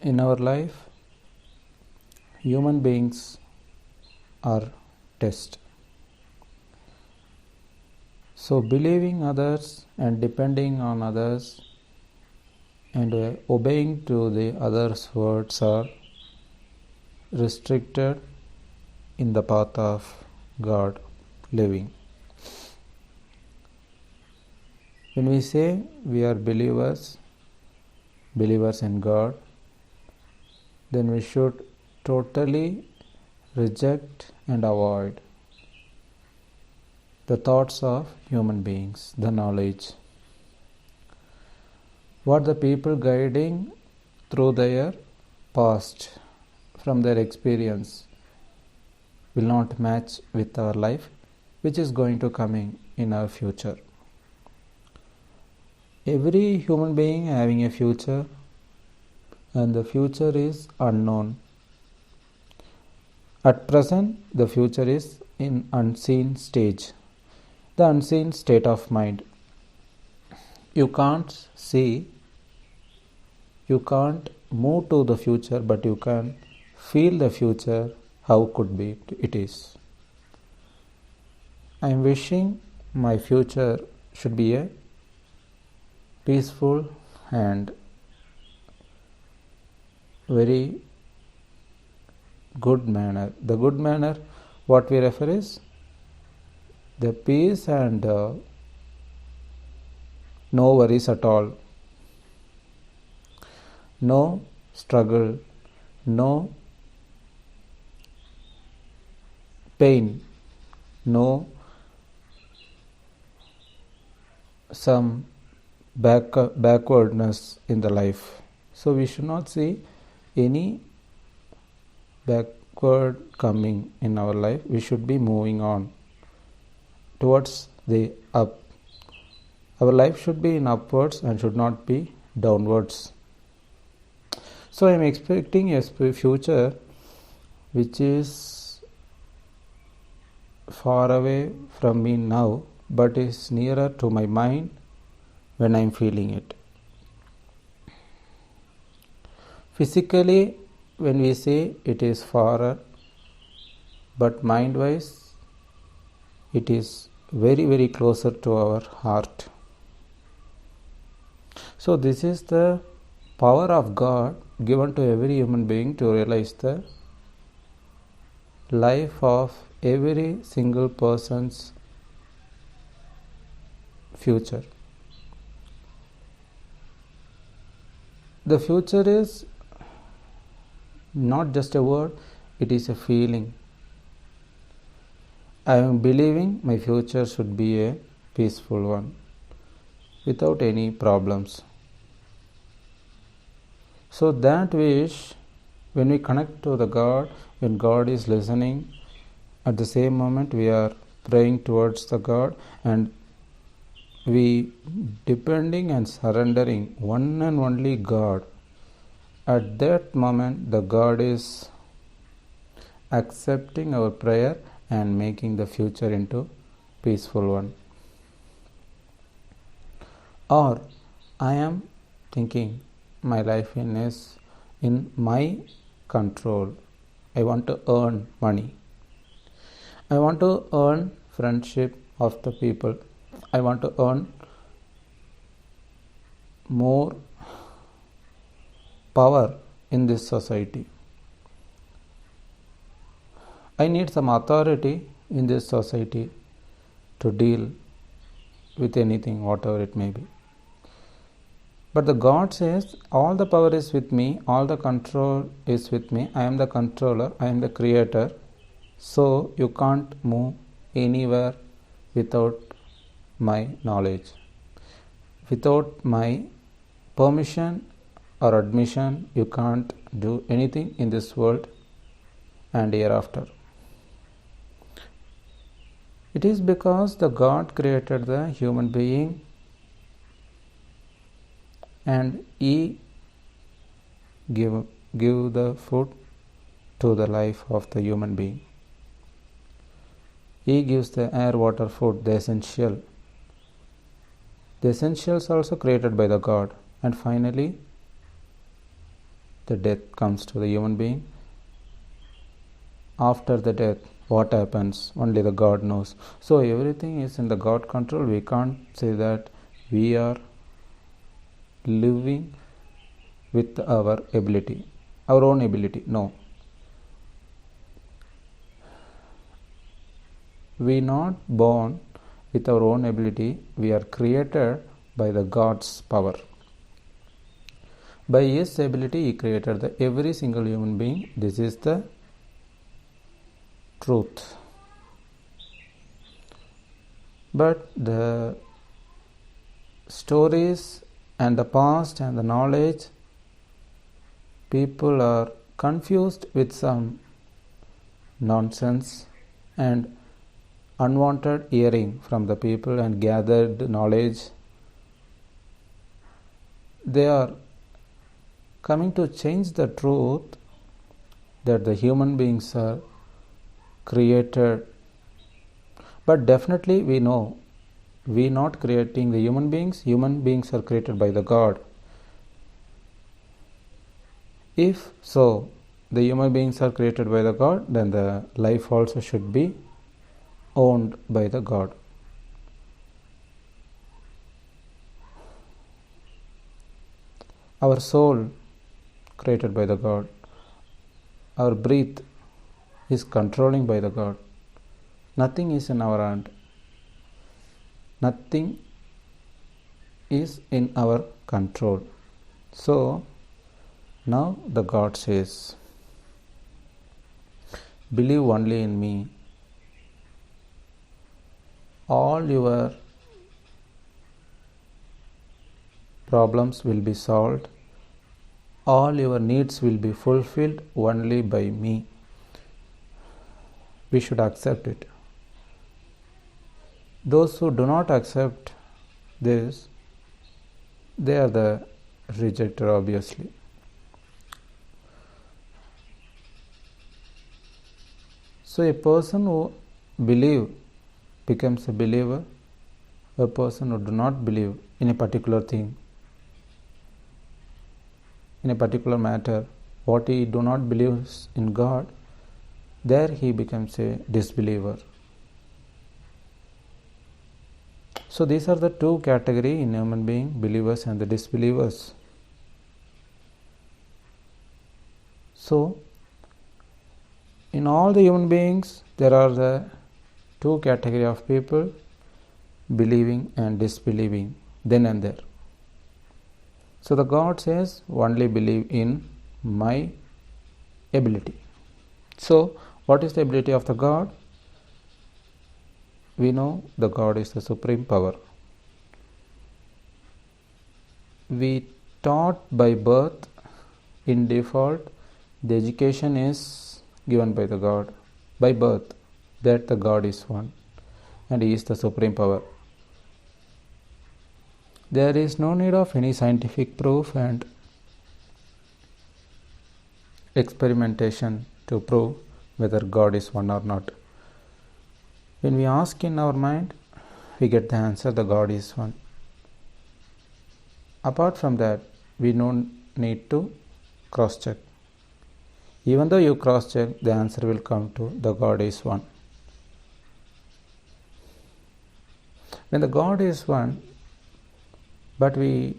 In our life, human beings are test. So believing others and depending on others and obeying to the others' words are restricted in the path of God living. When we say we are believers in God, then we should totally reject and avoid the thoughts of human beings, the knowledge. What the people guiding through their past from their experience will not match with our life, which is going to coming in our future. Every human being having a future, and the future is unknown. At present, the future is in unseen stage, the unseen state of mind. You can't see, you can't move to the future, but you can feel the future, how could be it is. I am wishing my future should be a peaceful and very good manner. The good manner, what we refer is the peace and no worries at all, no struggle, no pain, no some backwardness in the life. So we should not see any backward coming in our life. We should be moving on towards the up. Our life should be in upwards and should not be downwards. So I am expecting a future which is far away from me now, but is nearer to my mind when I am feeling it. Physically, when we say it is far, but mind-wise, it is very, very closer to our heart. So this is the power of God given to every human being to realize the life of every single person's future. The future is not just a word, it is a feeling. I am believing my future should be a peaceful one without any problems. So that wish, when we connect to the God, when God is listening, at the same moment we are praying towards the God and we depending and surrendering one and only God. At that moment the God is accepting our prayer and making the future into peaceful one. Or I am thinking my life is in my control. I want to earn money. I want to earn friendship of the people. I want to earn more power in this society. I need some authority in this society to deal with anything, whatever it may be. But the God says, all the power is with me, all the control is with me. I am the controller, I am the creator. So you can't move anywhere without my knowledge. Without my permission or admission, you can't do anything in this world and hereafter. It is because the God created the human being and He give the food to the life of the human being. He gives the air, water, food, the essential. The essentials also created by the God. And finally, the death comes to the human being. After the death, what happens? Only the God knows. So everything is in the God control. We can't say that we are living with our ability, our own ability. No. We are not born with our own ability. We are created by the God's power. By His ability, He created every single human being. This is the truth. But the stories and the past and the knowledge, people are confused with some nonsense and unwanted hearing from the people and gathered knowledge. They are coming to change the truth that the human beings are created. But definitely we know we not creating the human beings are created by the God. If so, the human beings are created by the God, then the life also should be owned by the God. Our soul created by the God. Our breath is controlling by the God. Nothing is in our hand. Nothing is in our control. So now the God says, believe only in me. All your problems will be solved. All your needs will be fulfilled only by me. We should accept it. Those who do not accept this, they are the rejecter, obviously. So a person who believes becomes a believer. A person who do not believe in a particular thing, in a particular matter, what he do not believe in God, there he becomes a disbeliever. So these are the two categories in human being, believers and the disbelievers. So in all the human beings, there are the two categories of people, believing and disbelieving, then and there. So the God says, only believe in my ability. So what is the ability of the God? We know the God is the supreme power. We taught by birth, in default, the education is given by the God by birth, that the God is one and He is the supreme power. There is no need of any scientific proof and experimentation to prove whether God is one or not. When we ask in our mind, we get the answer, the God is one. Apart from that, we don't need to cross-check. Even though you cross-check, the answer will come to the God is one. When the God is one, but we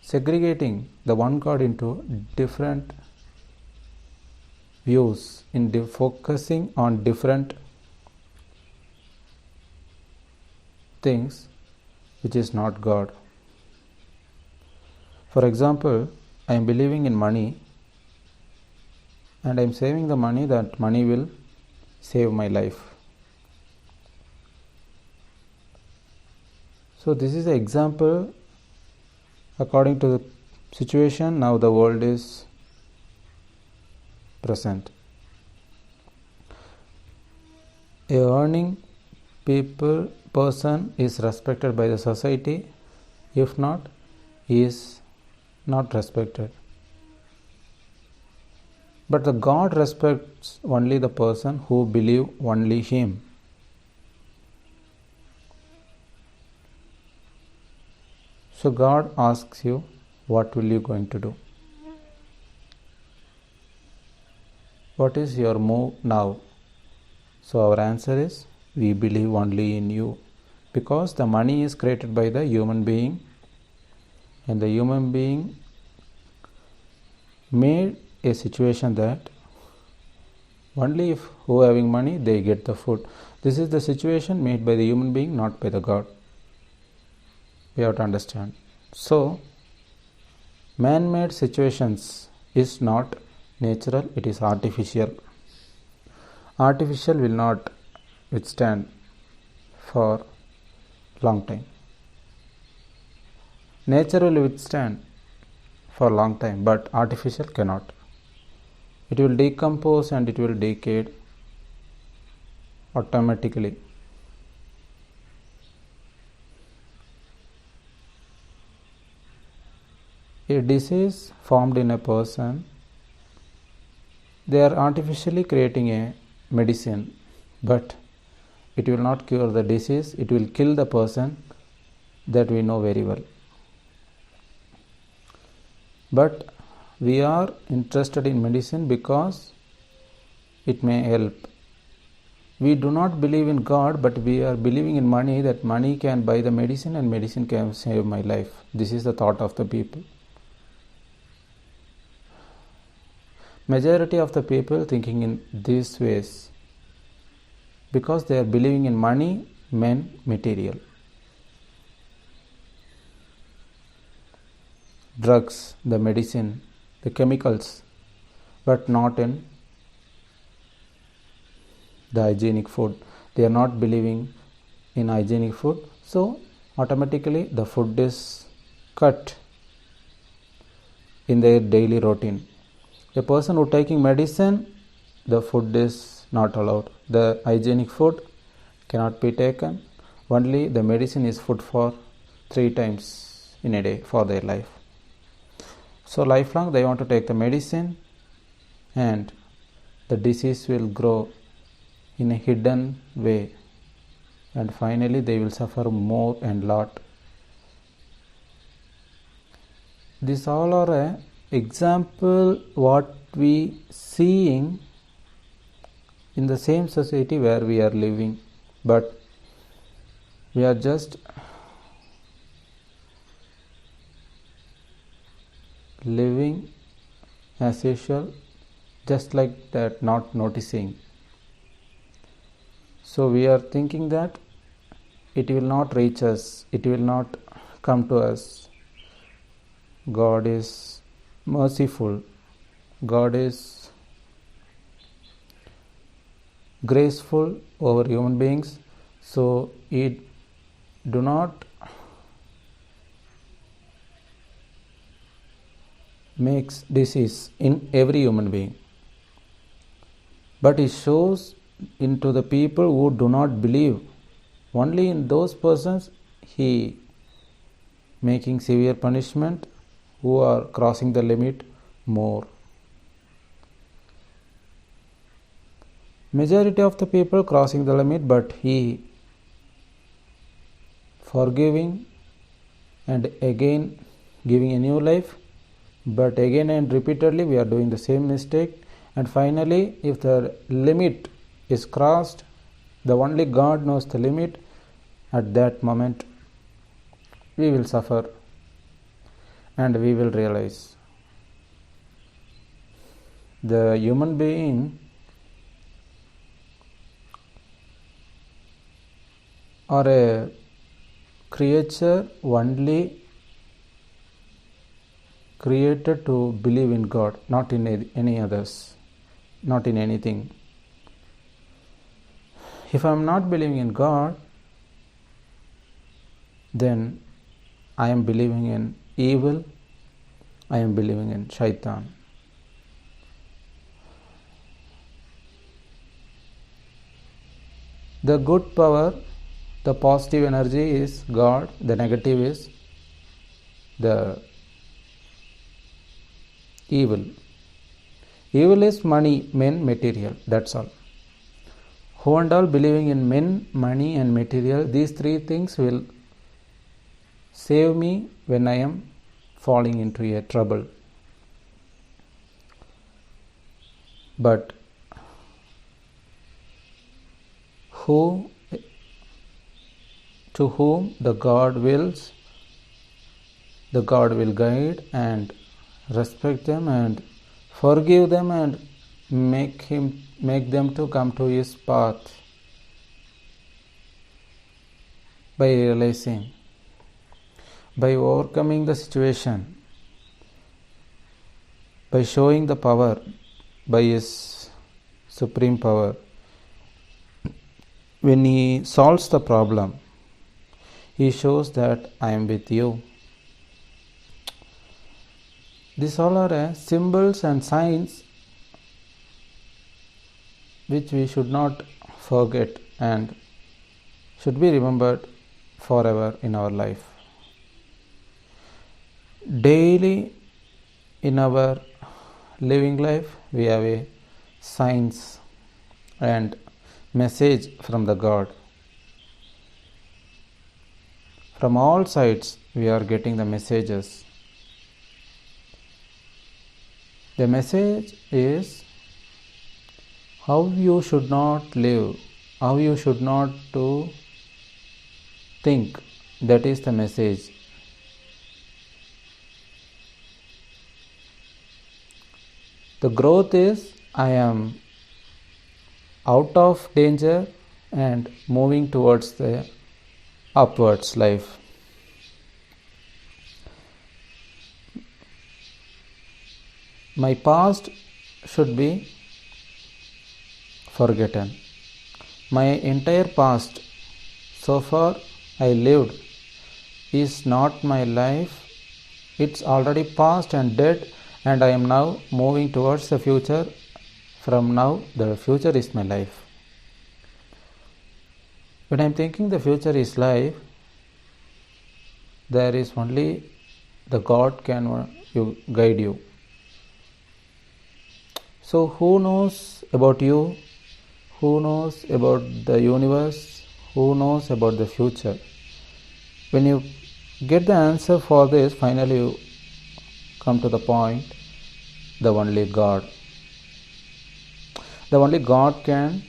segregating the one God into different views, focusing on different things, which is not God. For example, I am believing in money and I am saving the money, that money will save my life. So this is an example according to the situation now the world is present. A earning person is respected by the society. If not, he is not respected. But the God respects only the person who believe only Him. So God asks you, what will you going to do? what is your move now? So our answer is, we believe only in you, because the money is created by the human being, and the human being made a situation that only if who having money they get the food. This is the situation made by the human being, not by the God. We have to understand. So man-made situations is not natural, it is artificial. Artificial will not withstand for long time. Nature will withstand for long time, but artificial cannot. It will decompose and it will decay automatically. A disease formed in a person, they are artificially creating a medicine, but it will not cure the disease, it will kill the person, that we know very well. But we are interested in medicine because it may help. We do not believe in God, but we are believing in money, that money can buy the medicine and medicine can save my life. This is the thought of the people. Majority of the people thinking in these ways because they are believing in money, men, material. Drugs, the medicine, the chemicals, but not in the hygienic food. They are not believing in hygienic food, so automatically the food is cut in their daily routine. A person who taking medicine, the food is not allowed. The hygienic food cannot be taken. Only the medicine is food for 3 times in a day for their life. So lifelong they want to take the medicine, and the disease will grow in a hidden way, and finally they will suffer more and lot. These all are a example what we seeing in the same society where we are living, but we are just living as usual, just like that, not noticing. So we are thinking that it will not reach us, it will not come to us. God is merciful, God is graceful over human beings, so it do not makes disease in every human being, but it shows into the people who do not believe. Only in those persons he making severe punishment, who are crossing the limit more. Majority of the people crossing the limit, but he forgiving and again giving a new life, but again and repeatedly we are doing the same mistake, and finally if the limit is crossed, the only God knows the limit, at that moment we will suffer and we will realize the human being are a creature only created to believe in God, not in any others, not in anything. If I am not believing in God, then I am believing in evil, I am believing in Shaitan. The good power, the positive energy is God, the negative is the evil. Evil is money, men, material, that's all. Who and all believing in men, money and material, these 3 things will save me when I am falling into a trouble. But to whom the God wills, the God will guide and respect them and forgive them and make them to come to His path by realizing, by overcoming the situation, by showing the power, by His supreme power. When He solves the problem, He shows that I am with you. These all are symbols and signs which we should not forget and should be remembered forever in our life. Daily in our living life, we have a signs and message from the God. From all sides, we are getting the messages. The message is how you should not live, how you should not to think. That is the message. The growth is I am out of danger and moving towards the upwards life. My past should be forgotten. My entire past, so far I lived, is not my life. It's already past and dead, and I am now moving towards the future. From now, the future is my life. When I am thinking the future is life, there is only the God can guide you. So who knows about you? Who knows about the universe? Who knows about the future? When you get the answer for this, finally you come to the point, the only God. The only God can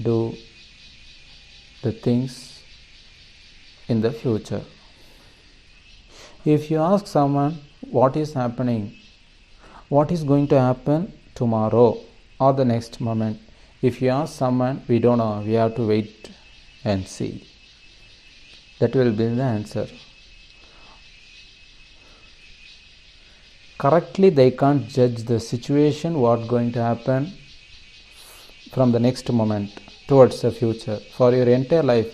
do the things in the future. If you ask someone what is happening, what is going to happen tomorrow or the next moment, if you ask someone, we don't know, we have to wait and see. That will be the answer. Correctly, they can't judge the situation, what's going to happen from the next moment towards the future. For your entire life,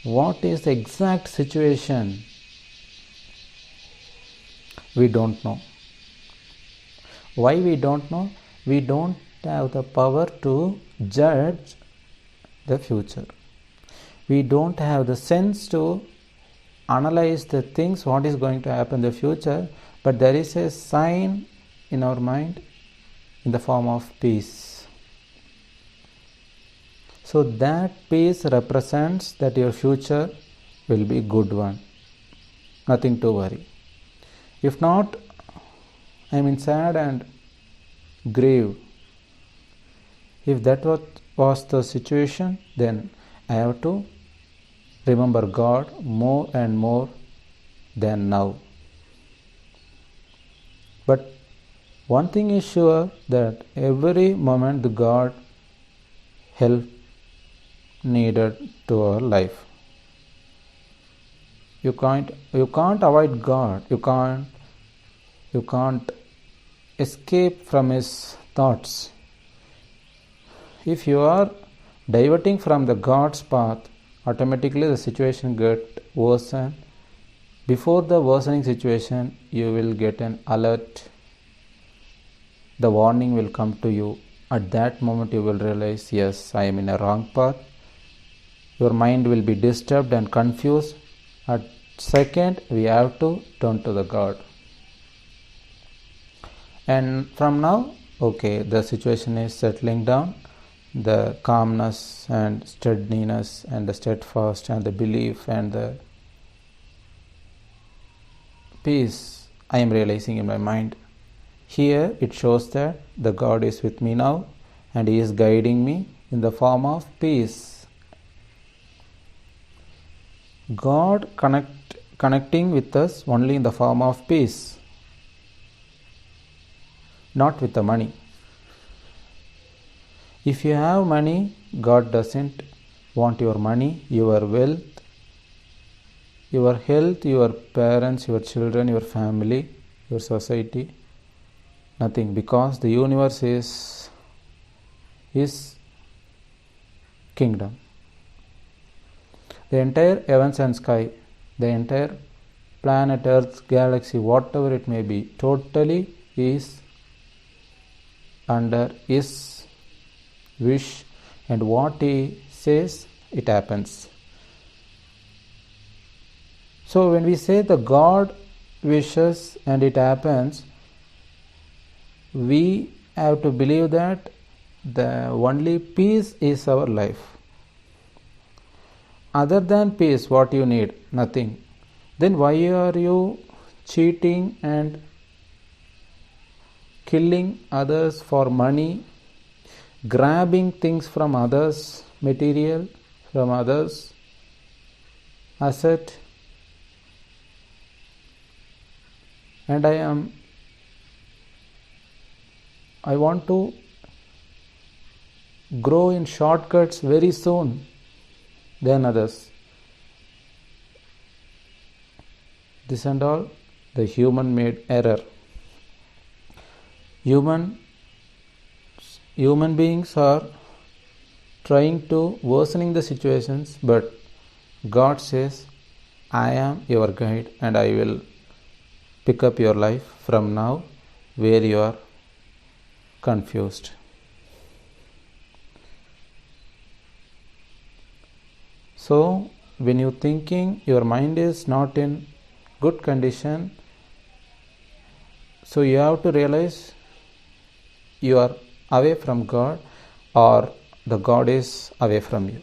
what is the exact situation? We don't know. Why we don't know? We don't have the power to judge the future. We don't have the sense to analyze the things, what is going to happen in the future, but there is a sign in our mind in the form of peace. So that peace represents that your future will be a good one. Nothing to worry. If not, I am sad and grieve. If that was the situation, then I have to remember God more and more than now. But one thing is sure, that every moment the God help needed to our life. You can't avoid God. You can't escape from His thoughts. If you are diverting from the God's path, automatically the situation get worsen. Before the worsening situation, you will get an alert. The warning will come to you. At that moment you will realize, yes, I am in a wrong path. Your mind will be disturbed and confused. At second, we have to turn to the God. And from now, okay, the situation is settling down. The calmness and steadiness and the steadfast and the belief and the peace I am realizing in my mind. Here it shows that the God is with me now and He is guiding me in the form of peace. God connecting with us only in the form of peace, not with the money. If you have money, God doesn't want your money, your wealth, your health, your parents, your children, your family, your society, nothing, because the universe is His kingdom. The entire heavens and sky, the entire planet, earth, galaxy, whatever it may be, totally is under His wish, and what He says, it happens. So when we say the God wishes and it happens, we have to believe that the only peace is our life. Other than peace, what you need? Nothing. Then why are you cheating and killing others for money, grabbing things from others, material from others, asset? And I want to grow in shortcuts very soon than others. This and all the human made error. Human beings are trying to worsening the situations, but God says, I am your guide and I will pick up your life from now where you are confused. So when you're thinking your mind is not in good condition, so you have to realize you are away from God or the God is away from you.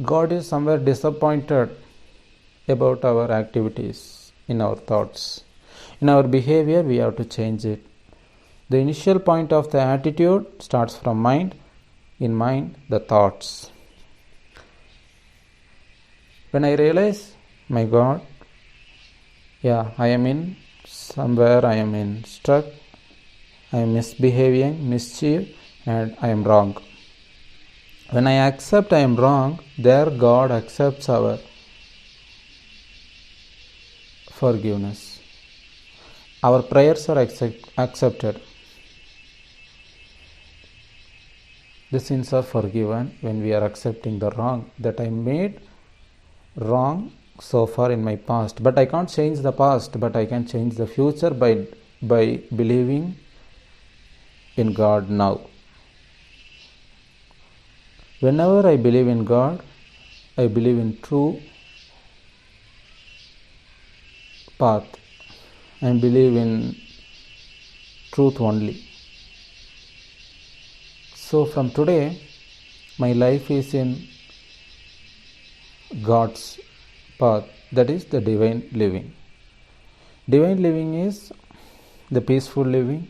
God is somewhere disappointed about our activities, in our thoughts. In our behavior, we have to change it. The initial point of the attitude starts from mind. In mind, the thoughts. When I realize, my God, I am in somewhere, I am in stuck, I am misbehaving, mischief, and I am wrong. When I accept I am wrong, there God accepts our forgiveness. Our prayers are accepted. The sins are forgiven when we are accepting the wrong that I made wrong so far in my past. But I can't change the past, but I can change the future by believing in God now. Whenever I believe in God, I believe in true path. I believe in truth only. So from today, my life is in God's path, that is the divine living. Divine living is the peaceful living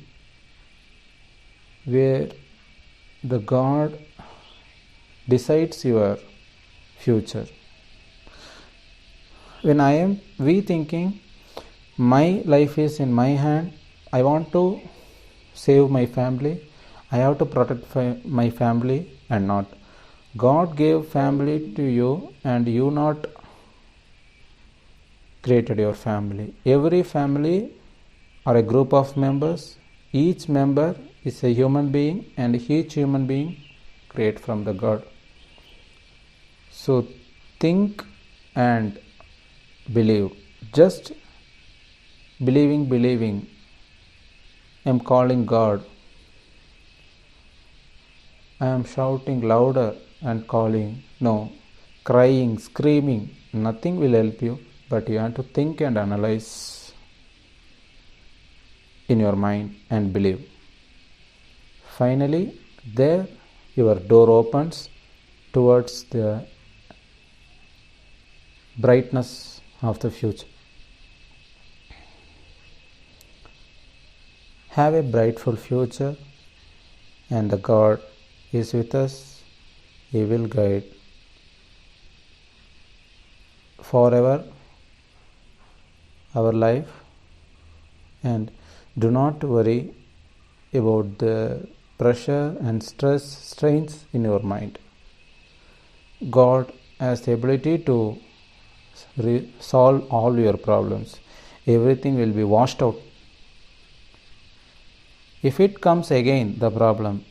where the God decides your future. When I am thinking, my life is in my hand, I want to save my family, I have to protect my family and not. God gave family to you and you not created your family. Every family are a group of members. Each member is a human being and each human being created from the God. So think and believe. Just believing. I am calling God. I am shouting louder and calling. No, crying, screaming, nothing will help you, but you have to think and analyze in your mind and believe. Finally, there your door opens towards the brightness of the future. Have a brightful future, and the God is with us He will guide forever our life, and do not worry about the pressure and strains in your mind. God has the ability to solve all your problems. Everything will be washed out. If it comes again, the problem,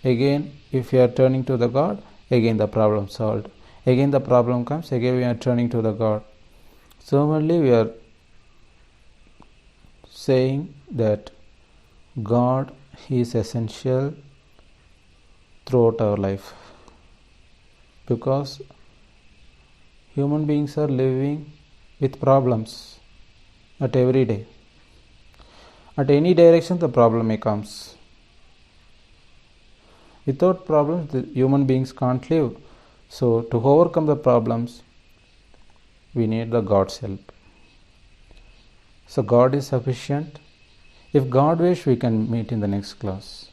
again if you are turning to the God, again the problem solved. Again the problem comes, again we are turning to the God. So only we are saying that God is essential throughout our life, because human beings are living with problems at every day. At any direction the problem may comes. Without problems the human beings can't live. So to overcome the problems we need the God's help. So God is sufficient. If God wish, we can meet in the next class.